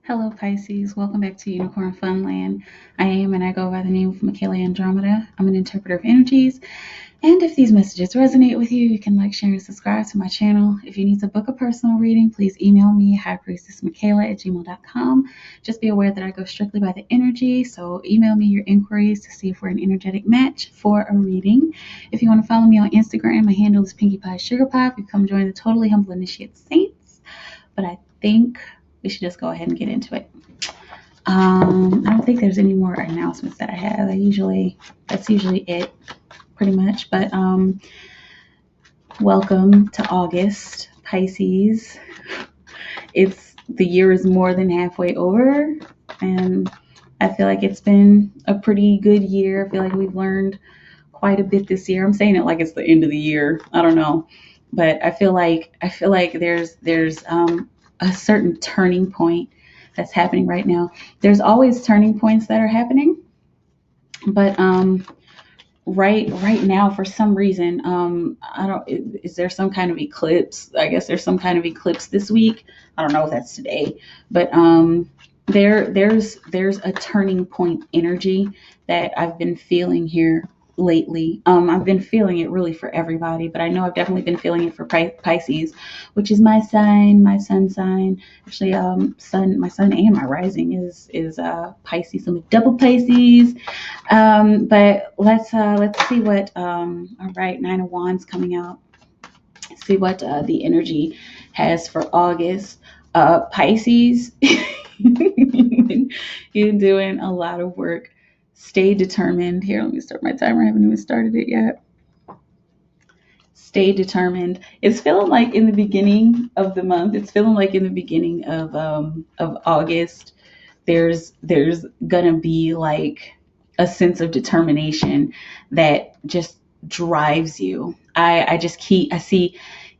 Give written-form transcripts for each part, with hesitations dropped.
Hello, Pisces. Welcome back to Unicorn Funland. I am, and I go by the name of MikaelaAndromeda. I'm an interpreter of energies. And if these messages resonate with you, you can like, share, and subscribe to my channel. If you need to book a personal reading, please email me, highpriestessmikaela@gmail.com. Just be aware that I go strictly by the energy, so email me your inquiries to see if we're an energetic match for a reading. If you want to follow me on Instagram, my handle is Pinkie Pie Sugar Pop. You come join the Totally Humble Initiate Saints. But I think we should just go ahead and get into it. I don't think there's any more announcements that I have. That's usually it, pretty much. But welcome to August, Pisces. The year is more than halfway over, and I feel like it's been a pretty good year. I feel like we've learned quite a bit this year. I'm saying it like it's the end of the year. I don't know, but I feel like there's a certain turning point that's happening right now. There's always turning points that are happening, but right now for some reason, I don't is there some kind of eclipse? I guess there's some kind of eclipse this week. I don't know if that's today, but there's a turning point energy that I've been feeling here lately. I've been feeling it really for everybody, but I know I've definitely been feeling it for Pisces, which is my sign, my sun sign. Actually, my sun and my rising is Pisces. I'm a double Pisces. But let's see what all right, Nine of Wands coming out. See what the energy has for August. Pisces, you're doing a lot of work. Stay determined. Here, let me start my timer. I haven't even started it yet. Stay determined. It's feeling like in the beginning of the month. It's feeling like in the beginning of August. There's gonna be like a sense of determination that just drives you. I just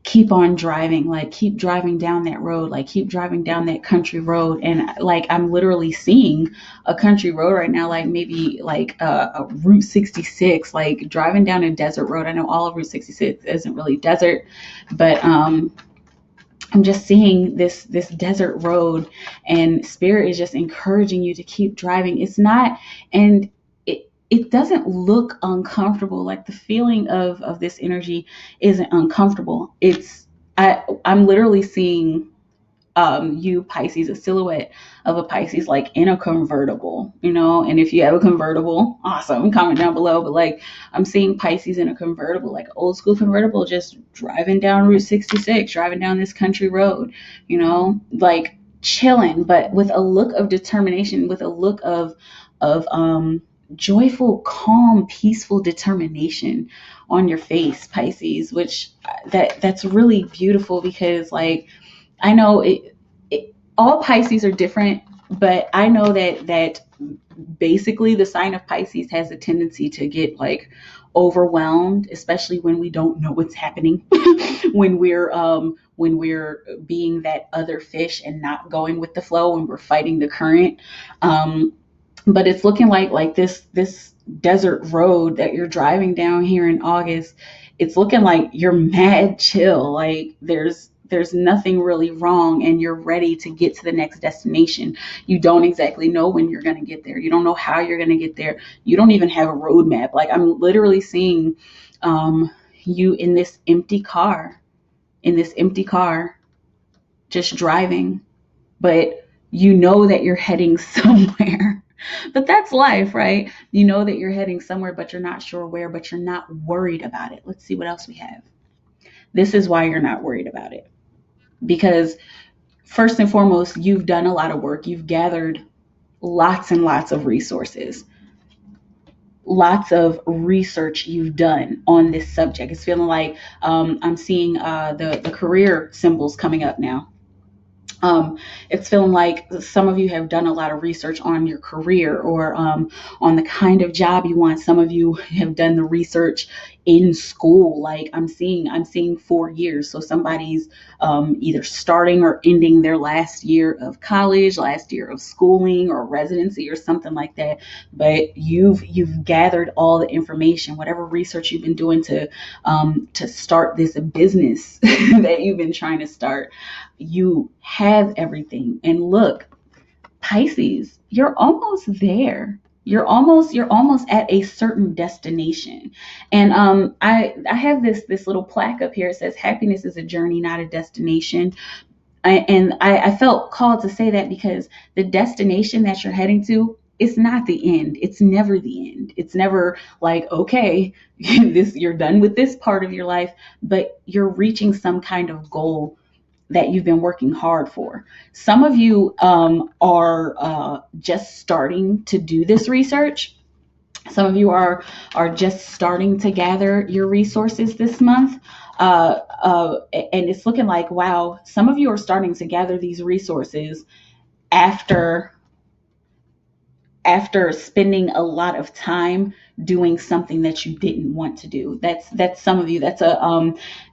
keep on driving, like keep driving down that road, like keep driving down that country road. And like I'm literally seeing a country road right now, like maybe like a Route 66, like driving down a desert road. I know all of Route 66 isn't really desert, but I'm just seeing this desert road, and spirit is just encouraging you to keep driving. It's not, and it doesn't look uncomfortable. Like the feeling of this energy isn't uncomfortable. I'm literally seeing you Pisces, a silhouette of a Pisces like in a convertible, and if you have a convertible, awesome, comment down below. But like I'm seeing Pisces in a convertible, like old school convertible, just driving down Route 66, driving down this country road, like chilling, but with a look of determination, with a look of joyful, calm, peaceful determination on your face, Pisces, which that's really beautiful. Because like I know all Pisces are different, but I know that basically the sign of Pisces has a tendency to get like overwhelmed, especially when we don't know what's happening, when we're being that other fish and not going with the flow, when we're fighting the current. But it's looking like this desert road that you're driving down here in August. It's looking like you're mad chill, like there's nothing really wrong, and you're ready to get to the next destination. You don't exactly know when you're going to get there. You don't know how you're going to get there. You don't even have a roadmap. Like I'm literally seeing you in this empty car, just driving, but you know that you're heading somewhere. But that's life, right? You know that you're heading somewhere, but you're not sure where, but you're not worried about it. Let's see what else we have. This is why you're not worried about it. Because first and foremost, you've done a lot of work. You've gathered lots and lots of resources, lots of research you've done on this subject. It's feeling like I'm seeing the career symbols coming up now. It's feeling like some of you have done a lot of research on your career, or on the kind of job you want. Some of you have done the research in school. Like I'm seeing 4 years. So somebody's either starting or ending their last year of college, last year of schooling or residency or something like that. But you've gathered all the information, whatever research you've been doing to start this business that you've been trying to start. You have everything. And look, Pisces, you're almost there. You're almost at a certain destination. And I have this little plaque up here. It says happiness is a journey, not a destination. I felt called to say that because the destination that you're heading to, it's not the end. It's never the end. It's never like, okay, this, you're done with this part of your life, but you're reaching some kind of goal that you've been working hard for. Some of you are just starting to do this research. Some of you are just starting to gather your resources this month. And it's looking like, wow, some of you are starting to gather these resources after spending a lot of time doing something that you didn't want to do. That's some of you. That's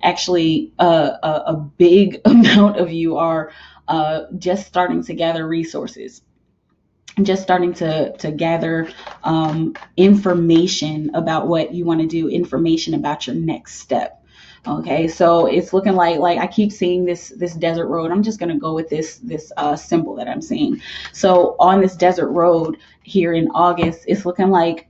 actually a big amount of you are just starting to gather resources, just starting to gather information about what you want to do, information about your next step. Okay, so it's looking like I keep seeing this desert road. I'm just gonna go with this symbol that I'm seeing. So on this desert road here in August, it's looking like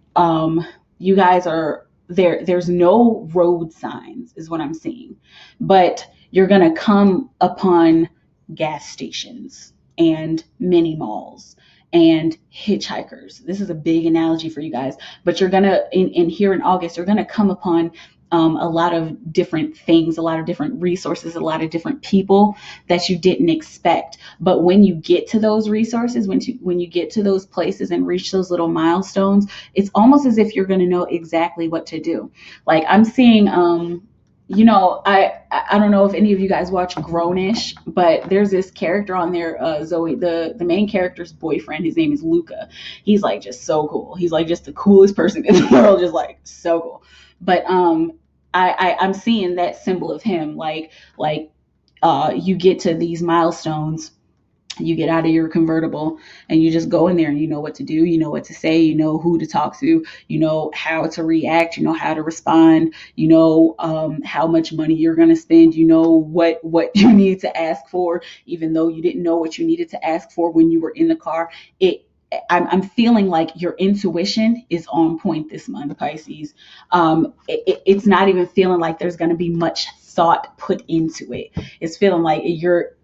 you guys are there. There's no road signs, is what I'm seeing, but you're gonna come upon gas stations and mini malls and hitchhikers. This is a big analogy for you guys, but you're gonna in here in August, you're gonna come upon a lot of different things, a lot of different resources, a lot of different people that you didn't expect. But when you get to those resources, when you get to those places and reach those little milestones, it's almost as if you're going to know exactly what to do. Like I'm seeing, I don't know if any of you guys watch Grownish, but there's this character on there, Zoe, the main character's boyfriend. His name is Luca. He's like just so cool. He's like just the coolest person in the world, just like so cool. But I'm seeing that symbol of him, like you get to these milestones, you get out of your convertible and you just go in there and you know what to do, you know what to say, you know who to talk to, you know how to react, you know how to respond, you know how much money you're going to spend, you know what you need to ask for, even though you didn't know what you needed to ask for when you were in the car. I'm feeling like your intuition is on point this month, Pisces. It's not even feeling like there's going to be much thought put into it. It's feeling like you're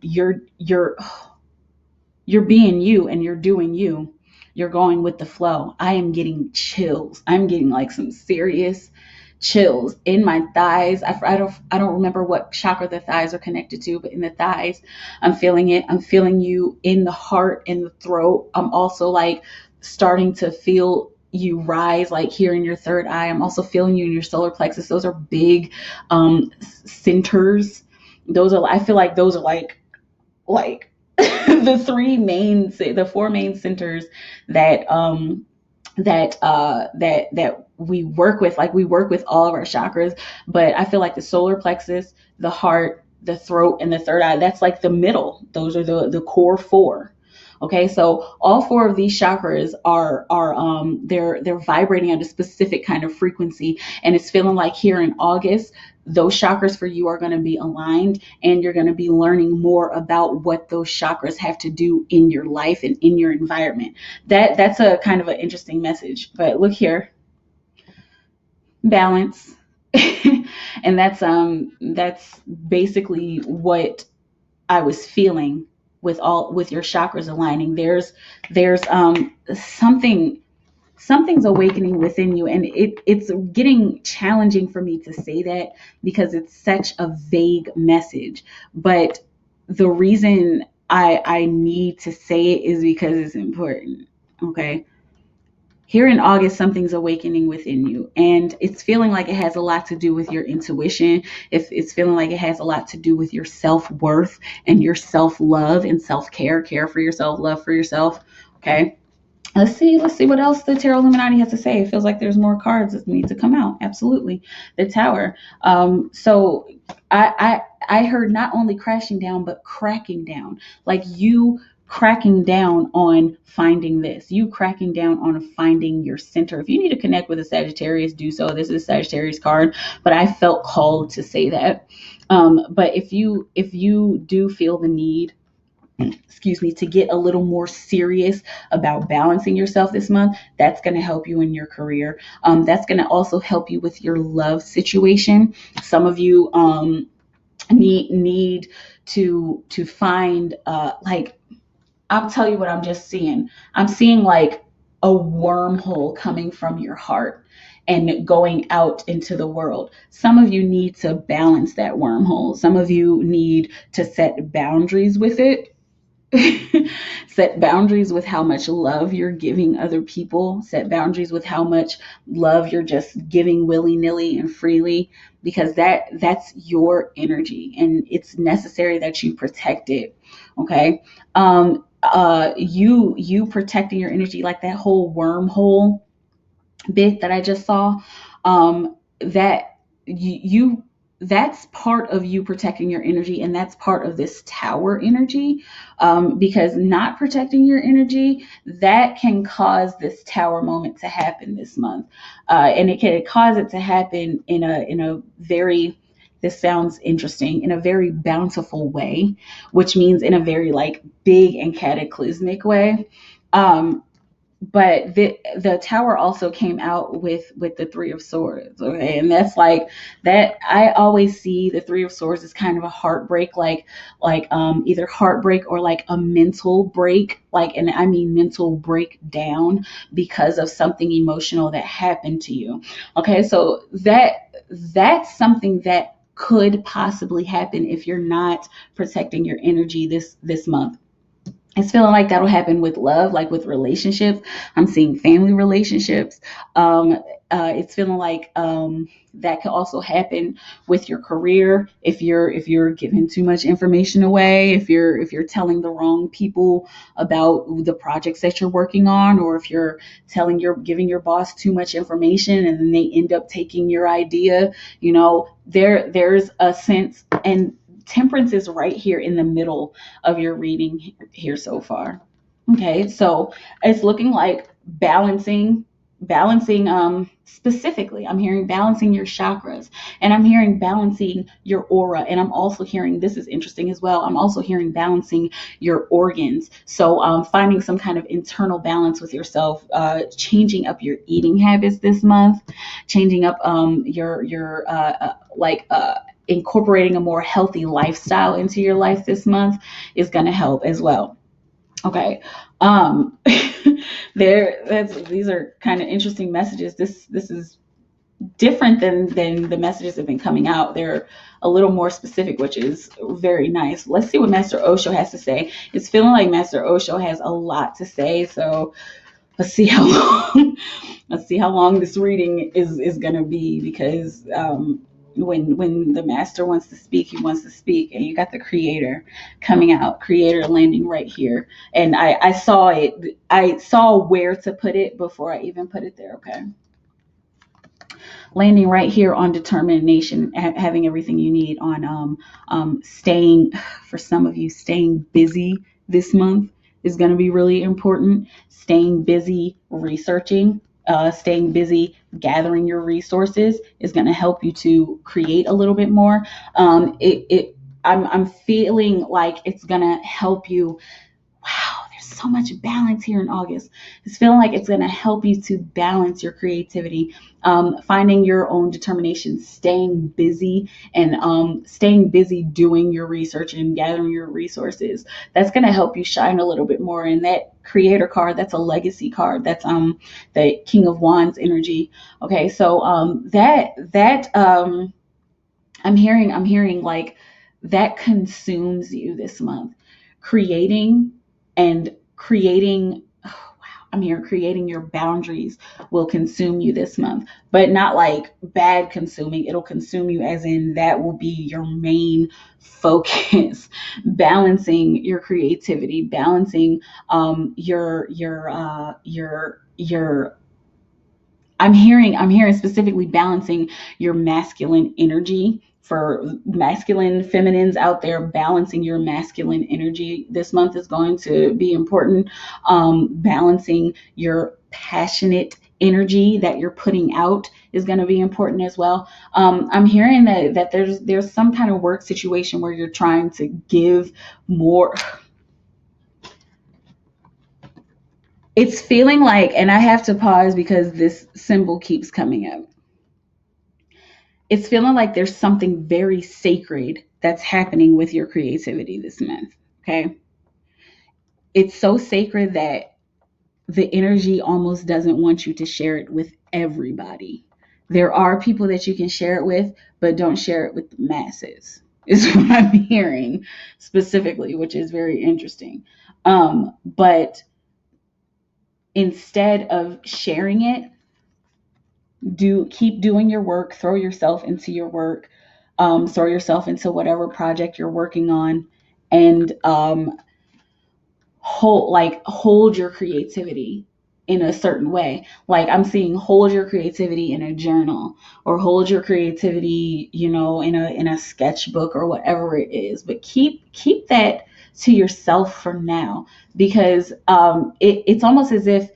being you and you're doing you. You're going with the flow. I am getting chills. I'm getting like some serious chills in my thighs. I don't remember what chakra the thighs are connected to, but in the thighs, I'm feeling it. I'm feeling you in the heart and the throat. I'm also like starting to feel you rise like here in your third eye. I'm also feeling you in your solar plexus. Those are big centers. I feel like those are like the four main centers that we work with. Like we work with all of our chakras, but I feel like the solar plexus, the heart, the throat, and the third eye, that's like the middle. Those are the core four. Okay, so all four of these chakras are they're vibrating at a specific kind of frequency, and it's feeling like here in August, those chakras for you are going to be aligned, and you're going to be learning more about what those chakras have to do in your life and in your environment. That's a kind of an interesting message. But look here, balance, and that's basically what I was feeling with your chakras aligning. There's something's awakening within you, and it's getting challenging for me to say that because it's such a vague message. But the reason I need to say it is because it's important. Okay, here in August, something's awakening within you, and it's feeling like it has a lot to do with your intuition. It's feeling like it has a lot to do with your self-worth and your self-love and self-care, care for yourself, love for yourself. Okay. Let's see what else the Tarot Illuminati has to say. It feels like there's more cards that need to come out. Absolutely. The Tower. So I heard not only crashing down, but cracking down. Like you cracking down on finding this. You cracking down on finding your center. If you need to connect with a Sagittarius, do so. This is a Sagittarius card, but I felt called to say that. But if you do feel the need excuse me, to get a little more serious about balancing yourself this month. That's going to help you in your career. That's going to also help you with your love situation. Some of you need to find like, I'll tell you what I'm just seeing. I'm seeing like a wormhole coming from your heart and going out into the world. Some of you need to balance that wormhole. Some of you need to set boundaries with it. Set boundaries with how much love you're giving other people. Set boundaries with how much love you're just giving willy-nilly and freely, because that's your energy and it's necessary that you protect it. Okay. You protecting your energy, like that whole wormhole bit that I just saw, that you that's part of you protecting your energy, and that's part of this tower energy, because not protecting your energy, that can cause this tower moment to happen this month, and it can cause it to happen in a very, this sounds interesting, in a very bountiful way, which means in a very like big and cataclysmic way. um, but the tower also came out with the three of swords. Okay, and that's like, that I always see the three of swords as kind of a heartbreak, like either heartbreak or like a mental break, like, and I mean mental breakdown because of something emotional that happened to you. Okay, so that's something that could possibly happen if you're not protecting your energy this month. It's feeling like that'll happen with love, like with relationships. I'm seeing family relationships. Um, it's feeling like that could also happen with your career if you're giving too much information away, if you're telling the wrong people about the projects that you're working on, or if you're giving your boss too much information and then they end up taking your idea. There's a sense, and temperance is right here in the middle of your reading here so far. Okay, so it's looking like balancing specifically, I'm hearing balancing your chakras, and I'm hearing balancing your aura, and I'm also hearing, this is interesting as well, I'm also hearing balancing your organs. So finding some kind of internal balance with yourself, changing up your eating habits this month, changing up your incorporating a more healthy lifestyle into your life this month is going to help as well. Okay. Um, these are kind of interesting messages. This is different than the messages that have been coming out. They're a little more specific, which is very nice. Let's see what Master Osho has to say. It's feeling like Master Osho has a lot to say, so let's see how long let's see how long this reading is going to be, because when the master wants to speak, he wants to speak, and you got the creator coming out, creator landing right here, and I saw it, I saw where to put it before I even put it there. Okay, landing right here on determination, having everything you need on staying, for some of you, staying busy this month is going to be really important. Staying busy researching, staying busy gathering your resources is going to help you to create a little bit more. I'm feeling like it's going to help you. Wow, there's so much balance here in August. It's feeling like it's going to help you to balance your creativity, finding your own determination, staying busy, and staying busy doing your research and gathering your resources. That's going to help you shine a little bit more. And that creator card, that's a legacy card. That's the King of Wands energy. Okay, so I'm hearing like that consumes you this month. Creating, oh, wow, I'm here, creating your boundaries will consume you this month, but not like bad consuming. It'll consume you as in that will be your main focus. Balancing your creativity, balancing your I'm hearing specifically balancing your masculine energy. For masculine feminines out there, balancing your masculine energy this month is going to be important. Balancing your passionate energy that you're putting out is going to be important as well. I'm hearing that there's some kind of work situation where you're trying to give more. It's feeling like, and I have to pause because this symbol keeps coming up. It's feeling like there's something very sacred that's happening with your creativity this month. Okay. It's so sacred that the energy almost doesn't want you to share it with everybody. There are people that you can share it with, but don't share it with the masses, is what I'm hearing specifically, which is very interesting. But instead of sharing it, keep doing your work, throw yourself into your work, throw yourself into whatever project you're working on, and hold your creativity in a certain way. Like I'm seeing hold your creativity in a journal, or hold your creativity, in a sketchbook or whatever it is. But keep that to yourself for now, because it's almost as if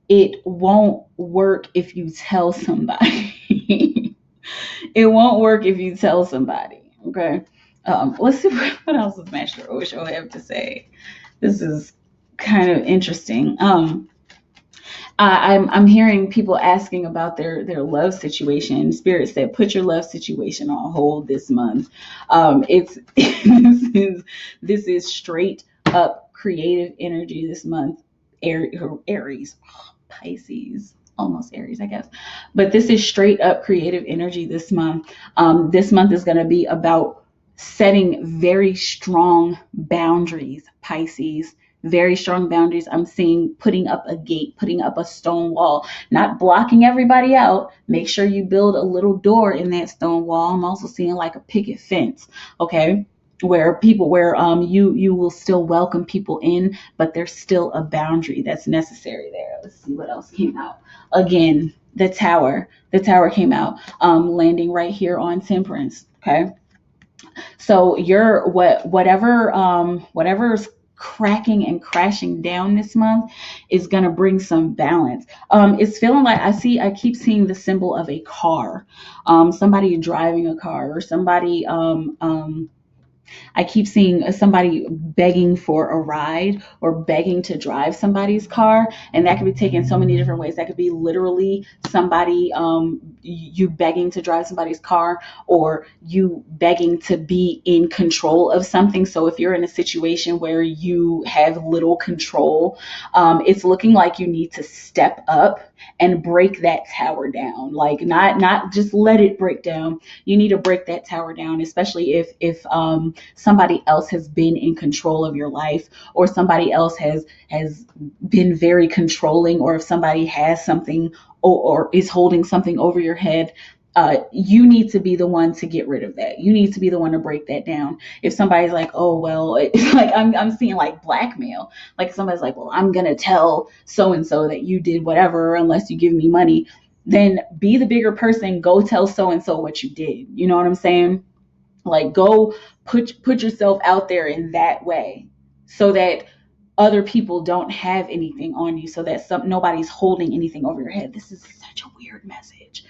it won't work if you tell somebody. It won't work if you tell somebody. Okay. Let's see what else does Master Osho have to say. This is kind of interesting. I'm hearing people asking about their love situation. Spirit said, put your love situation on hold this month. It's this is straight up creative energy this month. Aries, Pisces, almost Aries, I guess. But this is straight up creative energy this month. This month is going to be about setting very strong boundaries, Pisces. Very strong boundaries. I'm seeing putting up a gate, putting up a stone wall, not blocking everybody out. Make sure you build a little door in that stone wall. I'm also seeing like a picket fence, okay? Where you will still welcome people in, but there's still a boundary that's necessary there. Let's see what else came out. Again, the tower. The tower came out, landing right here on Temperance. Okay. So whatever's cracking and crashing down this month is gonna bring some balance. It's feeling like I keep seeing the symbol of a car, somebody driving a car, or somebody I keep seeing somebody begging for a ride or begging to drive somebody's car, and that could be taken so many different ways. That could be literally somebody, you begging to drive somebody's car, or you begging to be in control of something. So if you're in a situation where you have little control, it's looking like you need to step up and break that tower down. Like not just let it break down. You need to break that tower down, especially if somebody else has been in control of your life, or somebody else has been very controlling, or if somebody has something, or is holding something over your head. You need to be the one to get rid of that. You need to be the one to break that down. If somebody's like, oh, well, it's like I'm seeing like blackmail. Like somebody's like, well, I'm going to tell so-and-so that you did whatever unless you give me money. Then be the bigger person. Go tell so-and-so what you did. You know what I'm saying? Like go put yourself out there in that way, so that other people don't have anything on you, so that nobody's holding anything over your head. This is such a weird message.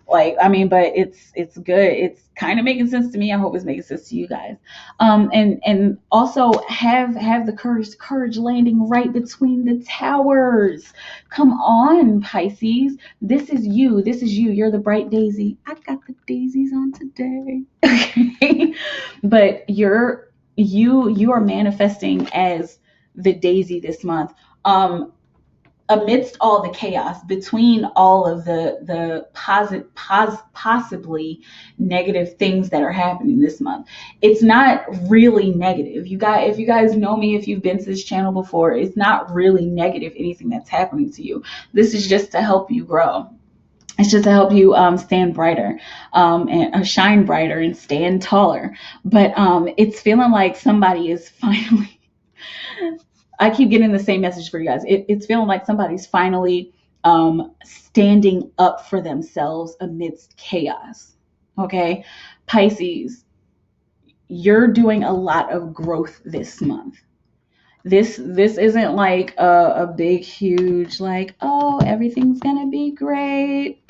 Like, I mean, but it's good. It's kind of making sense to me. I hope it's making sense to you guys. And also have the courage landing right between the towers. Come on, Pisces. This is you. This is you. You're the bright daisy. I got the daisies on today. Okay. But you are manifesting as the daisy this month. Amidst all the chaos, between all of the possibly negative things that are happening this month, it's not really negative. If you guys know me, if you've been to this channel before, it's not really negative, anything that's happening to you. This is just to help you grow. It's just to help you stand brighter, and shine brighter, and stand taller. But it's feeling like somebody is finally, I keep getting the same message for you guys. It's feeling like somebody's finally standing up for themselves amidst chaos. Okay, Pisces, you're doing a lot of growth this month. This isn't like a big, huge, like, oh, everything's gonna be great.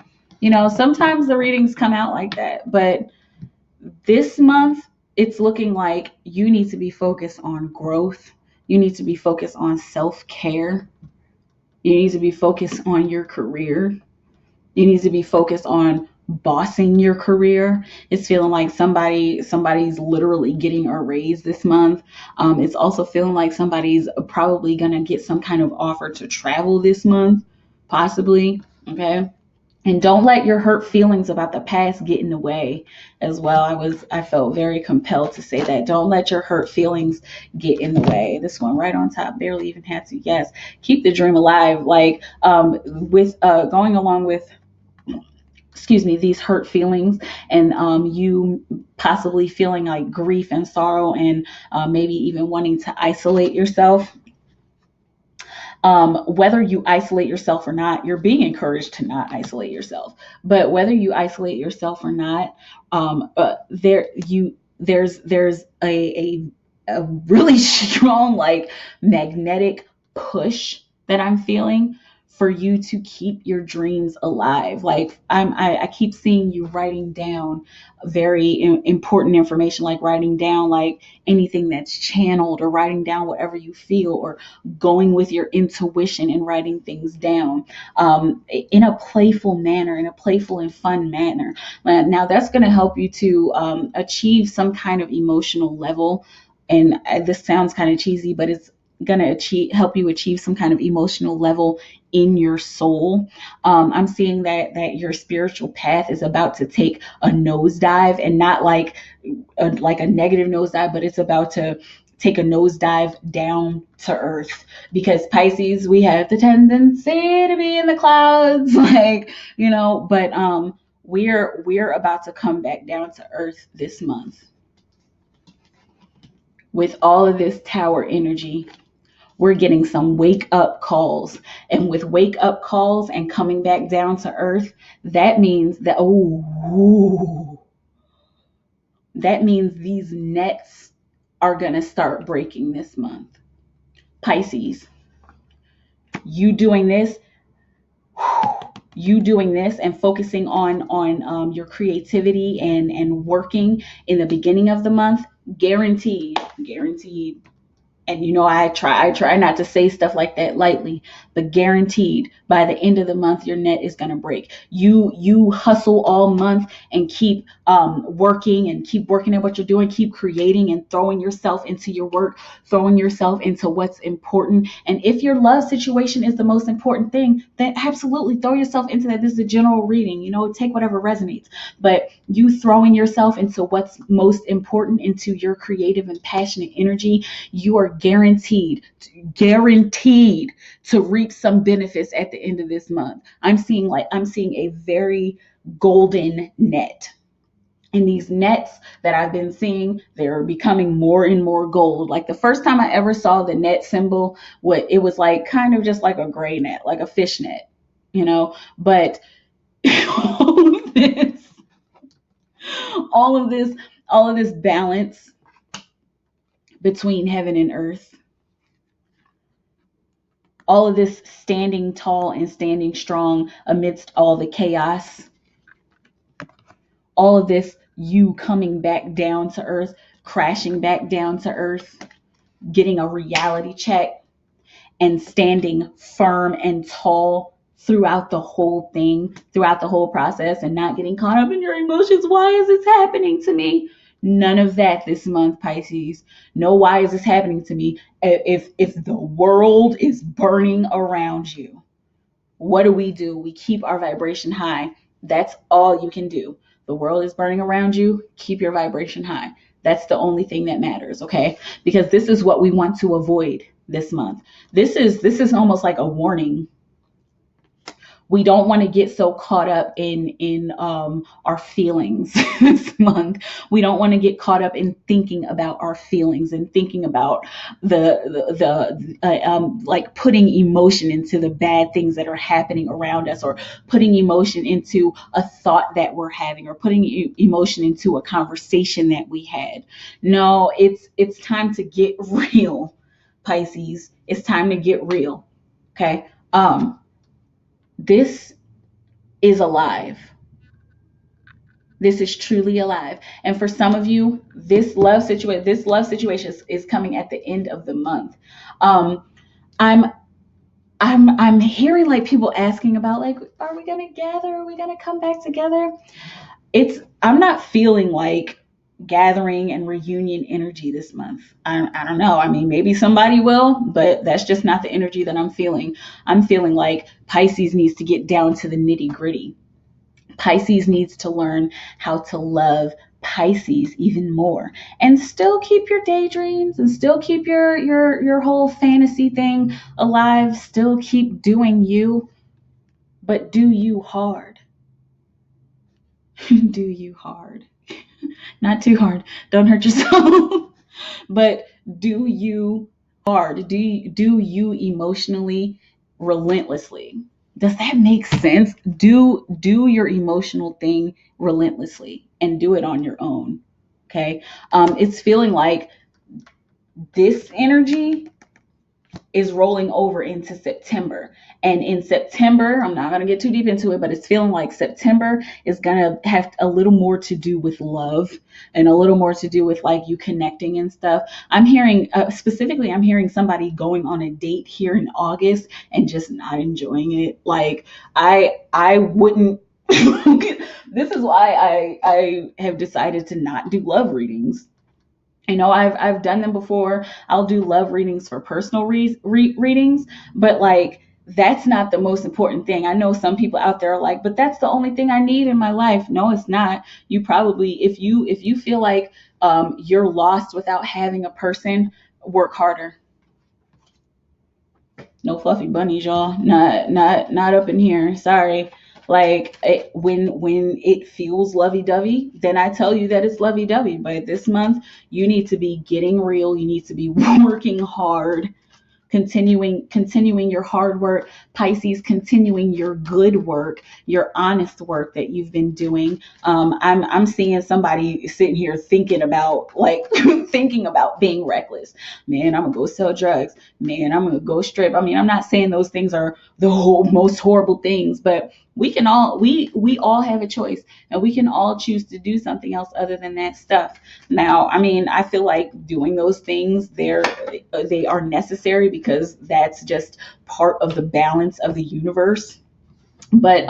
Sometimes the readings come out like that, but this month it's looking like you need to be focused on growth. You need to be focused on self-care. You need to be focused on your career. You need to be focused on bossing your career. It's feeling like somebody's literally getting a raise this month. It's also feeling like somebody's probably gonna get some kind of offer to travel this month, possibly. Okay. And don't let your hurt feelings about the past get in the way as well. I felt very compelled to say that. Don't let your hurt feelings get in the way. This one right on top, barely even had to. Yes, keep the dream alive. Like with going along with, excuse me, these hurt feelings, and you possibly feeling like grief and sorrow, and maybe even wanting to isolate yourself. Whether you isolate yourself or not, you're being encouraged to not isolate yourself. But whether you isolate yourself or not, there's a really strong, like, magnetic push that I'm feeling for you to keep your dreams alive. Like I keep seeing you writing down very important information, like writing down like anything that's channeled, or writing down whatever you feel, or going with your intuition and writing things down, in a playful manner, in a playful and fun manner. Now that's going to help you to achieve some kind of emotional level. And this sounds kind of cheesy, but it's going to help you achieve some kind of emotional level in your soul. I'm seeing that your spiritual path is about to take a nosedive, and not like a negative nosedive, but it's about to take a nosedive down to earth. Because Pisces, we have the tendency to be in the clouds, like, but we're about to come back down to earth this month with all of this tower energy. We're getting some wake up calls. And with wake up calls and coming back down to earth, that means that means these nets are going to start breaking this month. Pisces, you doing this, and focusing on your creativity and working in the beginning of the month, guaranteed. And I try not to say stuff like that lightly, but guaranteed by the end of the month your net is going to break. You hustle all month and keep working, and keep working at what you're doing, keep creating and throwing yourself into your work, throwing yourself into what's important. And if your love situation is the most important thing, then absolutely throw yourself into that. This is a general reading, take whatever resonates, but you throwing yourself into what's most important, into your creative and passionate energy, you are guaranteed to reap some benefits at the end of this month. I'm seeing a very golden net. And these nets that I've been seeing, they're becoming more and more gold. Like the first time I ever saw the net symbol, it was like kind of just like a gray net, like a fish net, but all of this, all of this, all of this balance between heaven and earth, all of this standing tall and standing strong amidst all the chaos, all of this, you coming back down to earth, crashing back down to earth, getting a reality check, and standing firm and tall throughout the whole thing, throughout the whole process, and not getting caught up in your emotions. Why is this happening to me? None of that this month, Pisces. No, why is this happening to me? If the world is burning around you, what do? We keep our vibration high. That's all you can do. The world is burning around you, keep your vibration high. That's the only thing that matters, okay? Because this is what we want to avoid this month. This is almost like a warning. We don't want to get so caught up in our feelings this month. We don't want to get caught up in thinking about our feelings and thinking about like putting emotion into the bad things that are happening around us, or putting emotion into a thought that we're having, or putting emotion into a conversation that we had. No, it's time to get real, Pisces. It's time to get real. Okay. This is alive. This is truly alive. And for some of you, this love situation is coming at the end of the month. I'm I'm hearing like people asking about like, are we gonna gather? Are we gonna come back together? I'm not feeling like gathering and reunion energy this month. I don't know. I mean, maybe somebody will, but that's just not the energy that I'm feeling. I'm feeling like Pisces needs to get down to the nitty gritty. Pisces needs to learn how to love Pisces even more, and still keep your daydreams and still keep your whole fantasy thing alive. Still keep doing you, but do you hard. Do you hard. Not too hard. Don't hurt yourself. But do you hard? Do you emotionally relentlessly? Does that make sense? Do your emotional thing relentlessly and do it on your own. Okay. It's feeling like this energy is rolling over into September. And in September, I'm not going to get too deep into it, but it's feeling like September is going to have a little more to do with love and a little more to do with like you connecting and stuff. I'm hearing specifically, I'm hearing somebody going on a date here in August and just not enjoying it. Like I wouldn't. This is why I have decided to not do love readings. I've done them before. I'll do love readings for personal readings, but like that's not the most important thing. I know some people out there are like, but that's the only thing I need in my life. No, it's not. You probably, if you feel like you're lost without having a person, work harder. No fluffy bunnies, y'all. Not up in here. Sorry. Like when it feels lovey-dovey, then I tell you that it's lovey-dovey. But this month, you need to be getting real. You need to be working hard, continuing your hard work. Pisces, continuing your good work, your honest work that you've been doing. I'm seeing somebody sitting here thinking about like thinking about being reckless. Man, I'm gonna go sell drugs. Man, I'm gonna go strip. I mean, I'm not saying those things are the most horrible things, but we all have a choice, and we can all choose to do something else other than that stuff. Now, I mean, I feel like doing those things, they are necessary because that's just part of the balance of the universe. But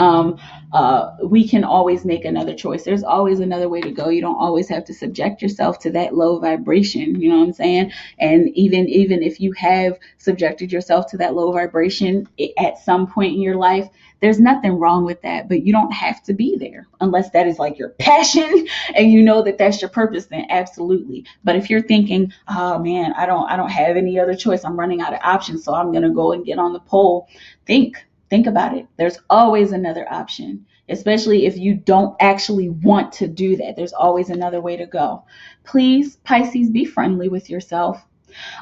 we can always make another choice. There's always another way to go. You don't always have to subject yourself to that low vibration. You know what I'm saying? And even if you have subjected yourself to that low vibration at some point in your life, there's nothing wrong with that. But you don't have to be there unless that is like your passion and you know that that's your purpose. Then absolutely. But if you're thinking, oh man, I don't have any other choice. I'm running out of options, so I'm gonna go and get on the pole. Think about it. There's always another option, especially if you don't actually want to do that. There's always another way to go. Please, Pisces, be friendly with yourself.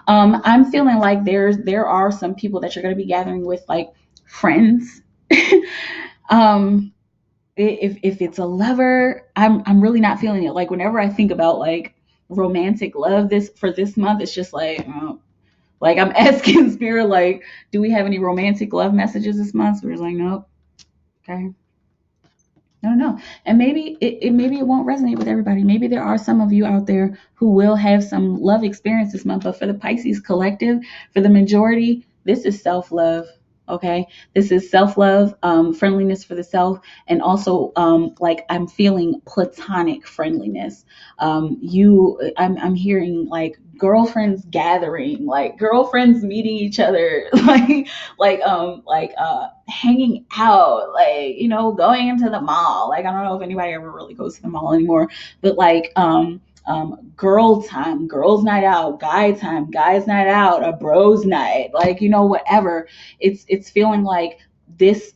I'm feeling like there are some people that you're going to be gathering with, like friends. um, if it's a lover, I'm really not feeling it. Like whenever I think about like romantic love this month, it's just like like I'm asking Spirit, like, do we have any romantic love messages this month? Spirit's like, nope. Okay. I don't know. And maybe it won't resonate with everybody. Maybe there are some of you out there who will have some love experience this month. But for the Pisces collective, for the majority, this is self-love. Okay. This is self-love, friendliness for the self, and also like I'm feeling platonic friendliness. I'm hearing like girlfriends gathering, like girlfriends meeting each other, hanging out, like going into the mall. Like I don't know if anybody ever really goes to the mall anymore, but like girl time, girls night out, guy time, guys night out, a bros night, like whatever. It's feeling like this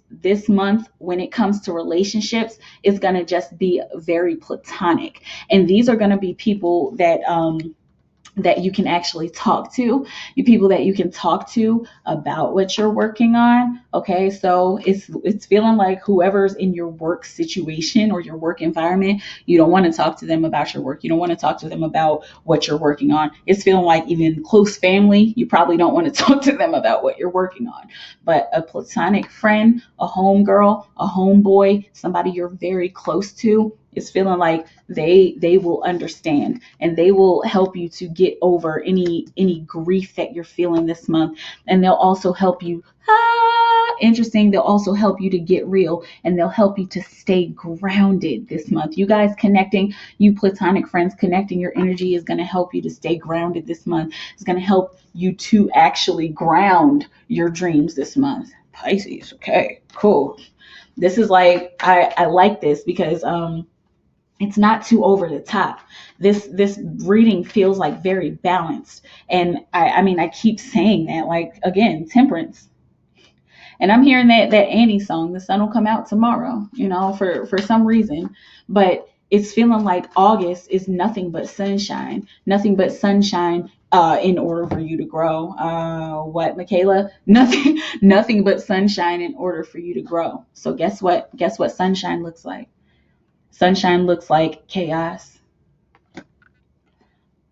month when it comes to relationships is going to just be very platonic, and these are going to be people that you can actually talk to, you people that you can talk to about what you're working on. Okay, so it's feeling like whoever's in your work situation or your work environment, you don't want to talk to them about your work. You don't want to talk to them about what you're working on. It's feeling like even close family, you probably don't want to talk to them about what you're working on. But a platonic friend, a homegirl, a homeboy, somebody you're very close to, is feeling like they will understand and they will help you to get over any grief that you're feeling this month, and they'll also help you interesting, they'll also help you to get real, and they'll help you to stay grounded this month. You guys connecting, you platonic friends connecting your energy is going to help you to stay grounded this month. It's going to help you to actually ground your dreams this month. Pisces, okay, cool. This is like, I like this because it's not too over the top. This reading feels like very balanced. And I mean, I keep saying that, like, again, temperance. And I'm hearing that Annie song, the sun will come out tomorrow, for some reason. But it's feeling like August is nothing but sunshine, nothing but sunshine, in order for you to grow. What, Mikaela? Nothing but sunshine in order for you to grow. So guess what? Guess what sunshine looks like? Sunshine looks like chaos.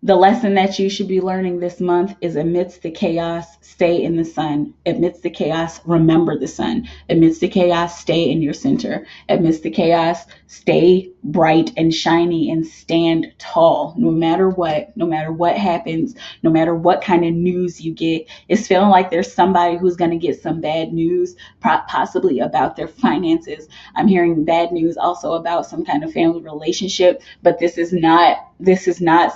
The lesson that you should be learning this month is, amidst the chaos, stay in the sun. Amidst the chaos, remember the sun. Amidst the chaos, stay in your center. Amidst the chaos, stay bright and shiny and stand tall. No matter what happens, no matter what kind of news you get. It's feeling like there's somebody who's going to get some bad news, possibly about their finances. I'm hearing bad news also about some kind of family relationship, but this is not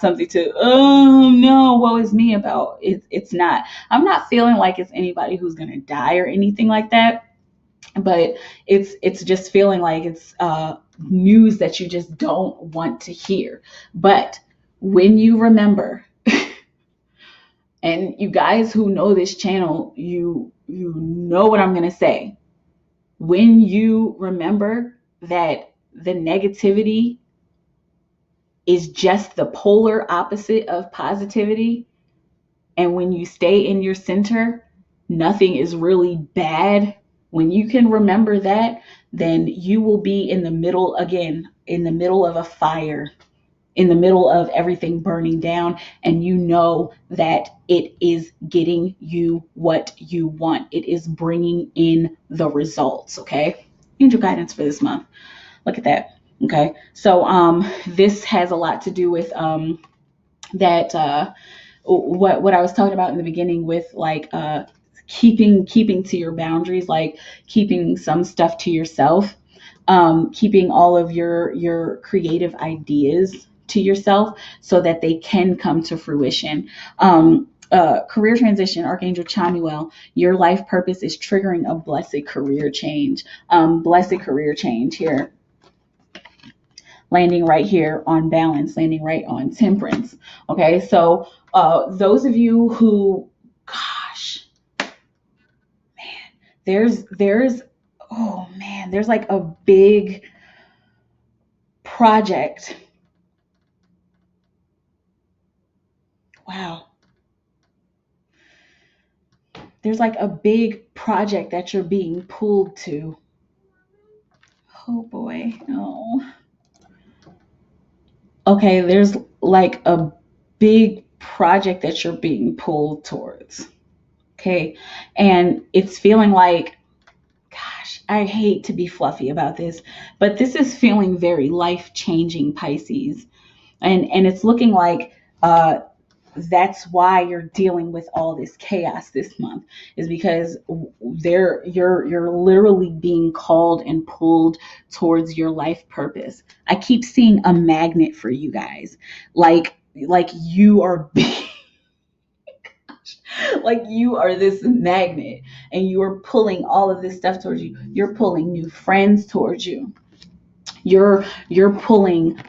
something to, oh no, woe is me about. It's not. I'm not feeling like it's anybody who's gonna die or anything like that, but it's just feeling like it's news that you just don't want to hear. But when you remember, and you guys who know this channel, you know what I'm gonna say. When you remember that the negativity is just the polar opposite of positivity, and when you stay in your center, nothing is really bad. When you can remember that, then you will be in the middle, again, in the middle of a fire, in the middle of everything burning down, and you know that it is getting you what you want. It is bringing in the results, okay? Angel guidance for this month. Look at that. Okay, so this has a lot to do with that what I was talking about in the beginning with, like, keeping to your boundaries, like keeping some stuff to yourself, keeping all of your creative ideas to yourself so that they can come to fruition. Career transition, Archangel Chamuel, your life purpose is triggering a blessed career change. Blessed career change here. Landing right here on balance, landing right on temperance. Okay, so those of you who, gosh, man, there's like a big project. Wow. There's like a big project that you're being pulled to. Oh boy. Oh. Okay, there's like a big project that you're being pulled towards. Okay, and it's feeling like, gosh, I hate to be fluffy about this, but this is feeling very life-changing, Pisces. And it's looking like that's why you're dealing with all this chaos this month, is because you're literally being called and pulled towards your life purpose. I keep seeing a magnet for you guys, like you are being like you are this magnet, and you are pulling all of this stuff towards you. You're pulling new friends towards you. You're pulling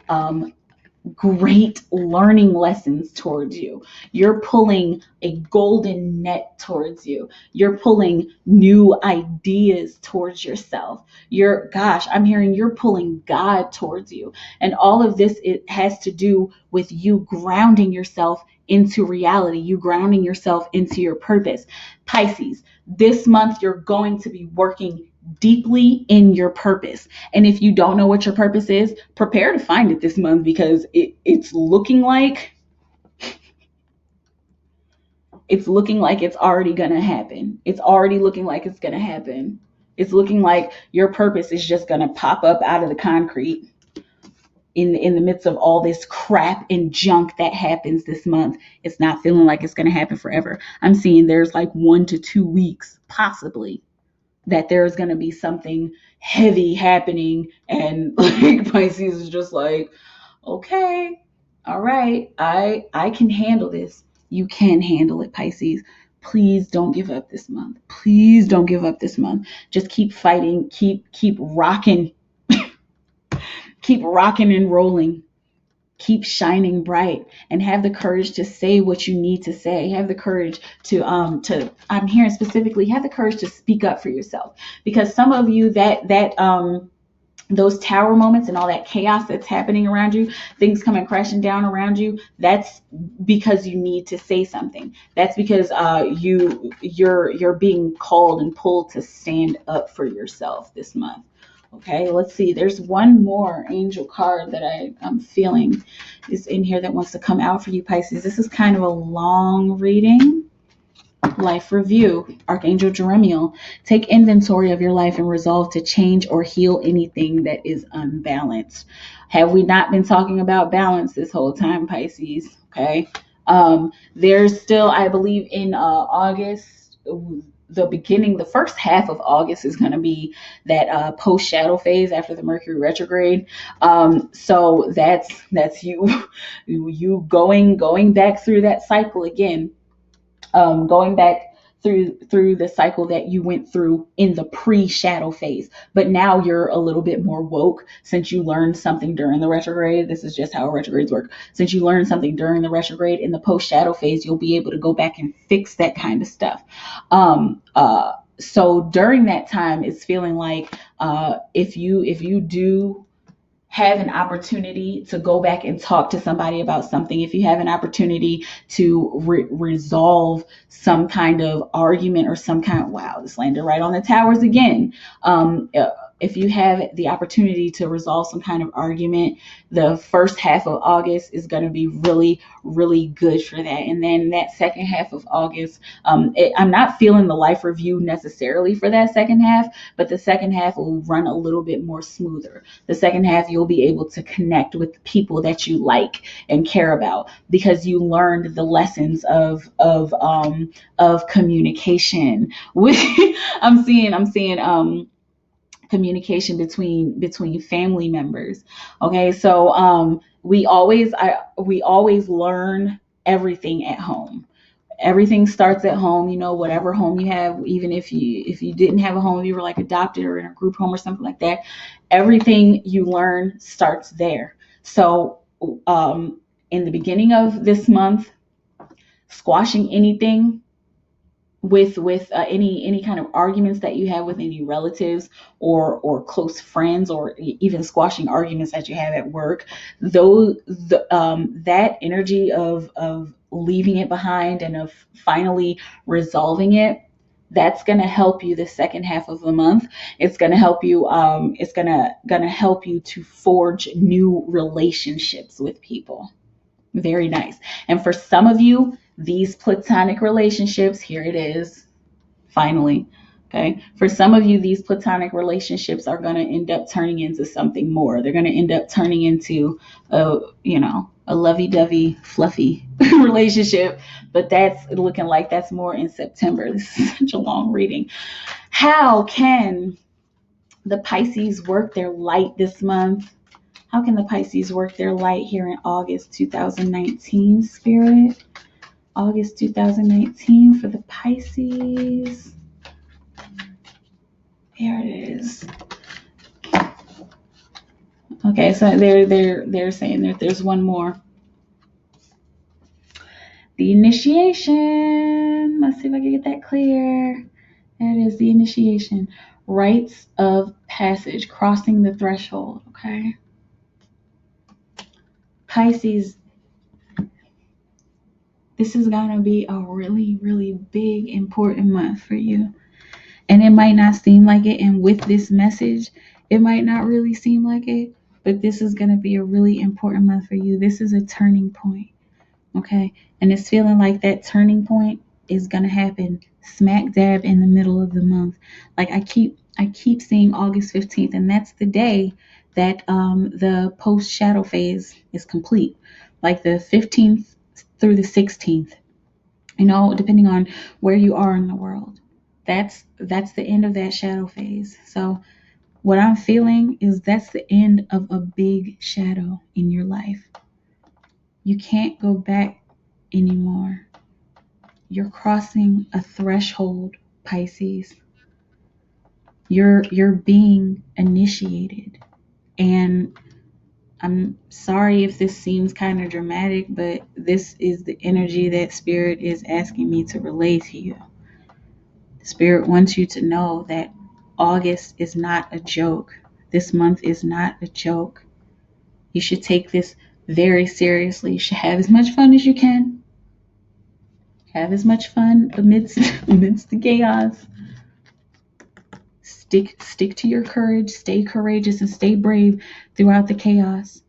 great learning lessons towards you. You're pulling a golden net towards you. You're pulling new ideas towards yourself. I'm hearing you're pulling God towards you. And all of this, it has to do with you grounding yourself into reality, you grounding yourself into your purpose. Pisces, this month you're going to be working deeply in your purpose. And if you don't know what your purpose is, prepare to find it this month, because it's looking like it's already gonna happen. It's already looking like it's gonna happen. It's looking like your purpose is just gonna pop up out of the concrete in the midst of all this crap and junk that happens this month. It's not feeling like it's gonna happen forever. I'm seeing there's like 1 to 2 weeks, possibly, that there's going to be something heavy happening, and like Pisces is just like, okay, all right, I can handle this. You can handle it, Pisces. Please don't give up this month. Please don't give up this month. Just keep fighting, keep rocking, keep rocking and rolling. Keep shining bright, and have the courage to say what you need to say. Have the courage to I'm hearing specifically, have the courage to speak up for yourself, because some of you, that those tower moments and all that chaos that's happening around you, things coming crashing down around you, that's because you need to say something. That's because you're being called and pulled to stand up for yourself this month. Okay, let's see. There's one more angel card that I'm feeling is in here that wants to come out for you, Pisces. This is kind of a long reading. Life review, Archangel Jeremiel. Take inventory of your life and resolve to change or heal anything that is unbalanced. Have we not been talking about balance this whole time, Pisces? Okay. There's still, I believe, in August, the first half of August is going to be that post shadow phase after the Mercury retrograde. So that's you going back through that cycle again, going back through the cycle that you went through in the pre-shadow phase. But now you're a little bit more woke since you learned something during the retrograde. This is just how retrogrades work. Since you learned something during the retrograde, in the post-shadow phase, you'll be able to go back and fix that kind of stuff. So during that time, it's feeling like if you do have an opportunity to go back and talk to somebody about something, if you have an opportunity to resolve some kind of argument or some kind of, wow, this landed right on the towers again. If you have the opportunity to resolve some kind of argument, the first half of August is going to be really, really good for that. And then that second half of August, I'm not feeling the life review necessarily for that second half, but the second half will run a little bit more smoother. The second half, you'll be able to connect with people that you like and care about, because you learned the lessons of communication. I'm seeing communication between family members. Okay, so we always learn everything at home. Everything starts at home, whatever home you have. Even if you didn't have a home, if you were like adopted or in a group home or something like that, everything you learn starts there. So in the beginning of this month, squashing anything with any kind of arguments that you have with any relatives or close friends, or even squashing arguments that you have at work, that energy of leaving it behind and of finally resolving it, that's going to help you the second half of the month. It's going to help you it's going to help you to forge new relationships with people. Very nice. And for some of you, these platonic relationships, here it is, finally. Okay. For some of you, these platonic relationships are going to end up turning into something more. They're going to end up turning into a lovey-dovey, fluffy relationship. But that's looking like that's more in September. This is such a long reading. How can the Pisces work their light this month? How can the Pisces work their light here in August 2019, Spirit? August 2019 for the Pisces. Here it is. Okay, so they're saying that there's one more. The initiation. Let's see if I can get that clear. There it is, the initiation. Rites of passage, crossing the threshold. Okay. Pisces, this is going to be a really, really big, important month for you. And it might not seem like it. And with this message, it might not really seem like it. But this is going to be a really important month for you. This is a turning point. Okay. And it's feeling like that turning point is going to happen smack dab in the middle of the month. Like I keep seeing August 15th. And that's the day that the post shadow phase is complete. Like the 15th through the 16th, depending on where you are in the world. that's the end of that shadow phase. So what I'm feeling is that's the end of a big shadow in your life. You can't go back anymore. You're crossing a threshold, Pisces. You're being initiated. And I'm sorry if this seems kind of dramatic, but this is the energy that Spirit is asking me to relay to you. Spirit wants you to know that August is not a joke. This month is not a joke. You should take this very seriously. You should have as much fun as you can. Have as much fun amidst the chaos. Stick to your courage. Stay courageous and stay brave throughout the chaos.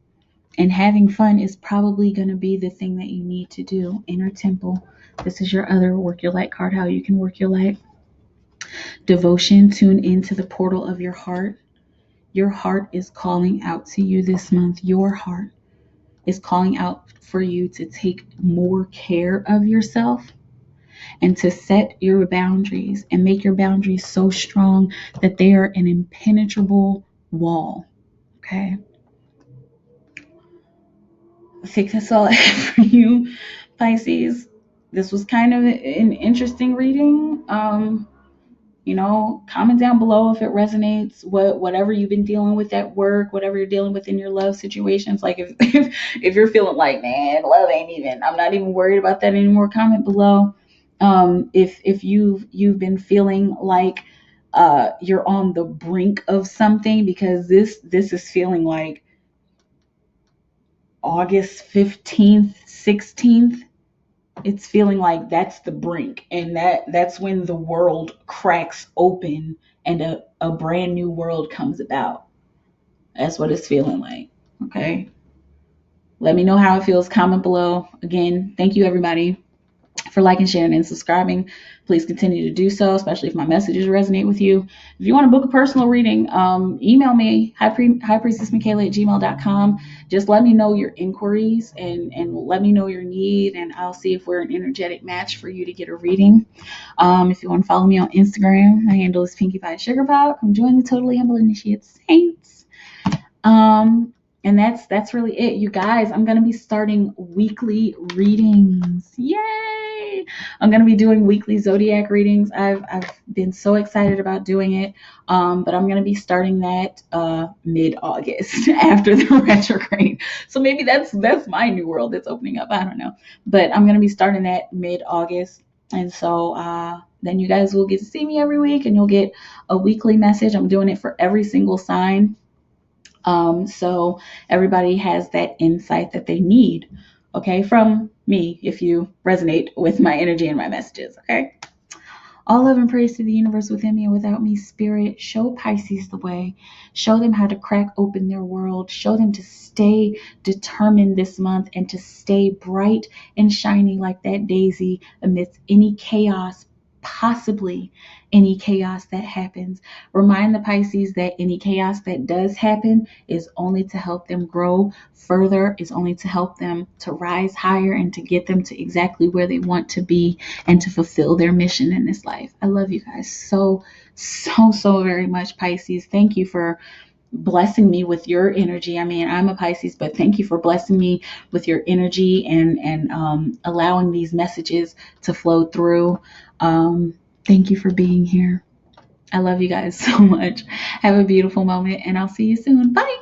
And having fun is probably going to be the thing that you need to do. Inner Temple. This is your other work your light card, how you can work your light. Devotion. Tune into the portal of your heart. Your heart is calling out to you this month. Your heart is calling out for you to take more care of yourself and to set your boundaries and make your boundaries so strong that they are an impenetrable wall. Okay? I think that's all I have for you, Pisces. This was kind of an interesting reading. Comment down below if it resonates, whatever you've been dealing with at work, whatever you're dealing with in your love situations. Like if you're feeling like, man, love ain't even, I'm not even worried about that anymore, comment below. If you've been feeling like you're on the brink of something, because this is feeling like August 15th, 16th. It's feeling like that's the brink, and that's when the world cracks open and a brand new world comes about. That's what it's feeling like. Okay, let me know how it feels. Comment below. Again, thank you everybody for liking, sharing, and subscribing. Please continue to do so, especially if my messages resonate with you. If you want to book a personal reading, email me, highpriestessmikaela@gmail.com. Just let me know your inquiries and let me know your need, and I'll see if we're an energetic match for you to get a reading. If you want to follow me on Instagram, my handle is Pinkie Pie Sugar Pop. Come join the Totally Humble Initiate Saints. And that's really it, you guys. I'm going to be starting weekly readings. Yay! I'm going to be doing weekly zodiac readings. I've been so excited about doing it. But I'm going to be starting that mid-August after the retrograde. So maybe that's my new world that's opening up. I don't know. But I'm going to be starting that mid-August. And so then you guys will get to see me every week, and you'll get a weekly message. I'm doing it for every single sign. So everybody has that insight that they need, okay, from me, if you resonate with my energy and my messages, okay? All love and praise to the universe within me and without me. Spirit, show Pisces the way. Show them how to crack open their world. Show them to stay determined this month and to stay bright and shiny like that daisy amidst any chaos, possibly any chaos that happens. Remind the Pisces that any chaos that does happen is only to help them grow further, is only to help them to rise higher and to get them to exactly where they want to be and to fulfill their mission in this life. I love you guys so very much, Pisces. Thank you for blessing me with your energy. I mean, I'm a Pisces, but thank you for blessing me with your energy and allowing these messages to flow through. Thank you for being here. I love you guys so much. Have a beautiful moment, and I'll see you soon. Bye.